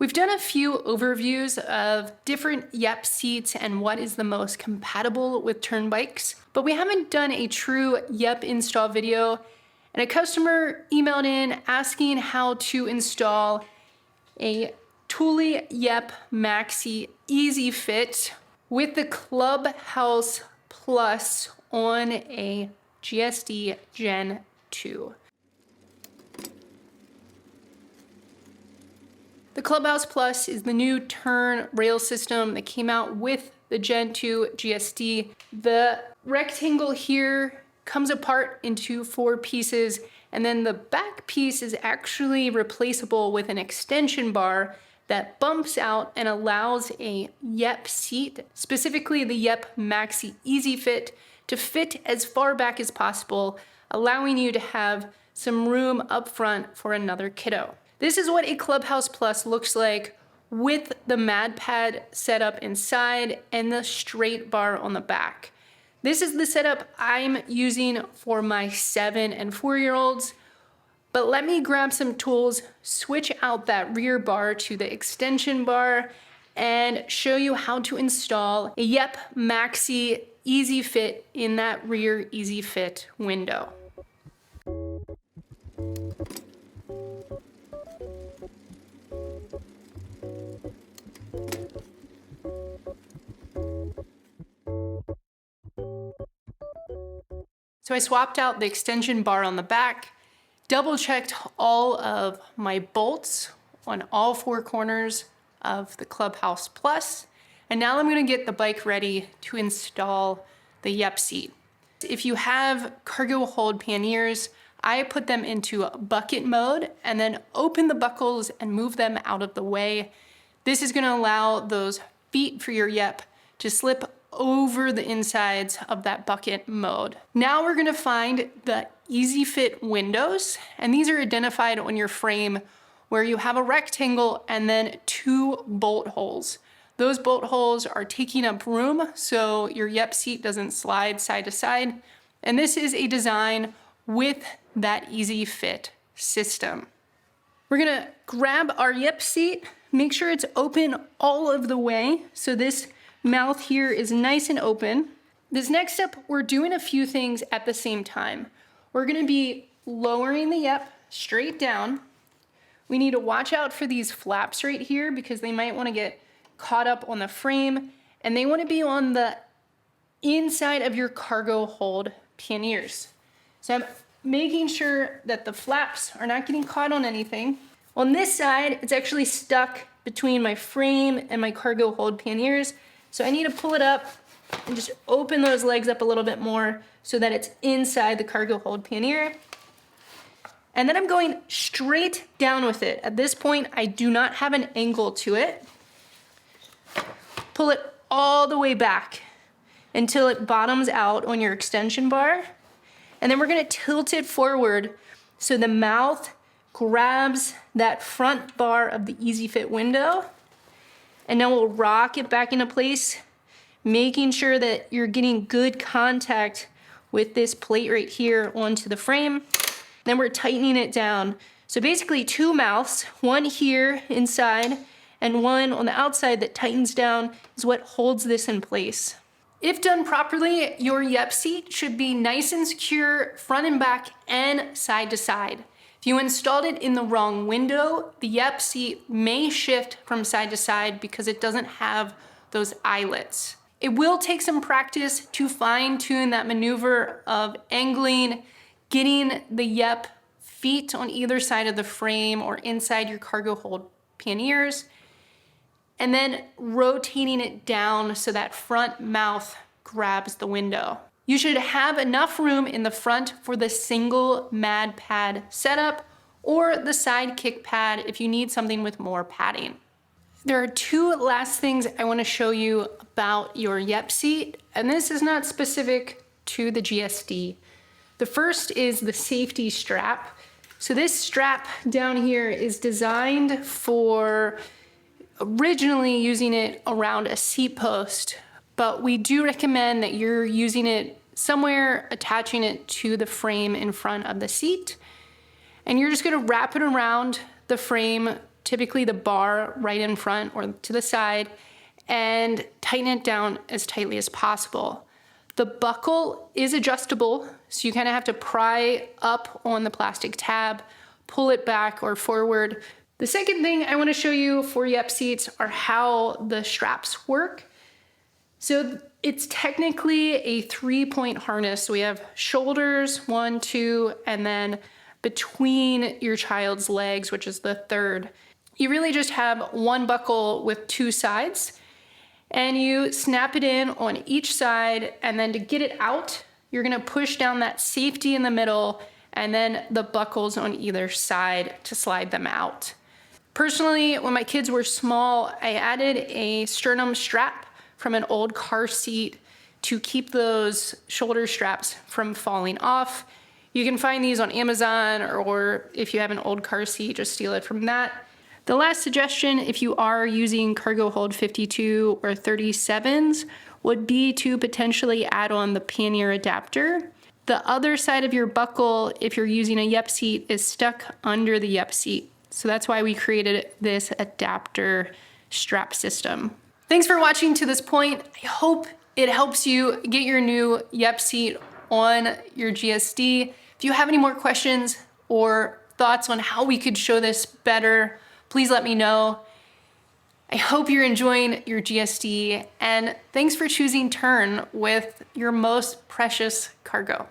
We've done a few overviews of different Yepp seats and what is the most compatible with Tern bikes, but we haven't done a true Yepp install video. And a customer emailed in asking how to install a Thule Yepp EasyFit with the Clubhouse Plus on a GSD Gen 2. The Clubhouse Plus is the new Tern rail system that came out with the Gen 2 GSD. The rectangle here comes apart into 4 pieces, and then the back piece is actually replaceable with an extension bar that bumps out and allows a Yepp seat, specifically the Yepp EasyFit, to fit as far back as possible, allowing you to have some room up front for another kiddo. This is what a Clubhouse Plus looks like with the Mad Pad setup inside and the straight bar on the back. This is the setup I'm using for my 7 and 4-year-olds, but let me grab some tools, switch out that rear bar to the extension bar, and show you how to install a Yepp EasyFit in that rear EasyFit window. So I swapped out the extension bar on the back, double checked all of my bolts on all 4 corners of the Clubhouse Plus, and now I'm gonna get the bike ready to install the Yepp seat. If you have cargo hold panniers, I put them into bucket mode and then open the buckles and move them out of the way. This is gonna allow those feet for your Yepp to slip over the insides of that bucket mode. Now we're gonna find the EasyFit windows, and these are identified on your frame where you have a rectangle and then 2 bolt holes. Those bolt holes are taking up room so your Yepp seat doesn't slide side to side. And this is a design with that EasyFit system. We're gonna grab our Yepp seat, make sure it's open all of the way so this mouth here is nice and open. This next step, we're doing a few things at the same time. We're gonna be lowering the Yepp straight down. We need to watch out for these flaps right here because they might wanna get caught up on the frame, and they wanna be on the inside of your cargo hold panniers. So I'm making sure that the flaps are not getting caught on anything. On this side, it's actually stuck between my frame and my cargo hold panniers. So I need to pull it up and just open those legs up a little bit more so that it's inside the cargo hold pannier. And then I'm going straight down with it. At this point, I do not have an angle to it. Pull it all the way back until it bottoms out on your extension bar. And then we're gonna tilt it forward so the mouth grabs that front bar of the EasyFit window. And now we'll rock it back into place, making sure that you're getting good contact with this plate right here onto the frame. Then we're tightening it down. So basically 2 mouths, one here inside and one on the outside that tightens down is what holds this in place. If done properly, your Yepp seat should be nice and secure front and back and side to side. If you installed it in the wrong window, the Yepp seat may shift from side to side because it doesn't have those eyelets. It will take some practice to fine tune that maneuver of angling, getting the Yepp feet on either side of the frame or inside your cargo hold panniers, and then rotating it down so that front mouth grabs the window. You should have enough room in the front for the single Mad Pad setup or the side kick pad if you need something with more padding. There are 2 last things I want to show you about your Yepp seat, and this is not specific to the GSD. The first is the safety strap. So this strap down here is designed for originally using it around a seat post, but we do recommend that you're using it somewhere, attaching it to the frame in front of the seat. And you're just gonna wrap it around the frame typically the bar right in front or to the side, and tighten it down as tightly as possible. The buckle is adjustable, so you kind of have to pry up on the plastic tab, pull it back or forward. The second thing I want to show you for Yepp seats are how the straps work. So it's technically a 3-point harness. So we have shoulders, 1, 2, and then between your child's legs, which is the third. You really just have one buckle with 2 sides, and you snap it in on each side, and then to get it out, you're gonna push down that safety in the middle and then the buckles on either side to slide them out. Personally, when my kids were small, I added a sternum strap from an old car seat to keep those shoulder straps from falling off. You can find these on Amazon, or if you have an old car seat, just steal it from that. The last suggestion, if you are using cargo hold 52 or 37s, would be to potentially add on the pannier adapter. The other side of your buckle, if you're using a Yepp seat, is stuck under the Yepp seat. So that's why we created this adapter strap system. Thanks for watching to this point. I hope it helps you get your new Yepp seat on your GSD. If you have any more questions or thoughts on how we could show this better, please let me know. I hope you're enjoying your GSD, and thanks for choosing Tern with your most precious cargo.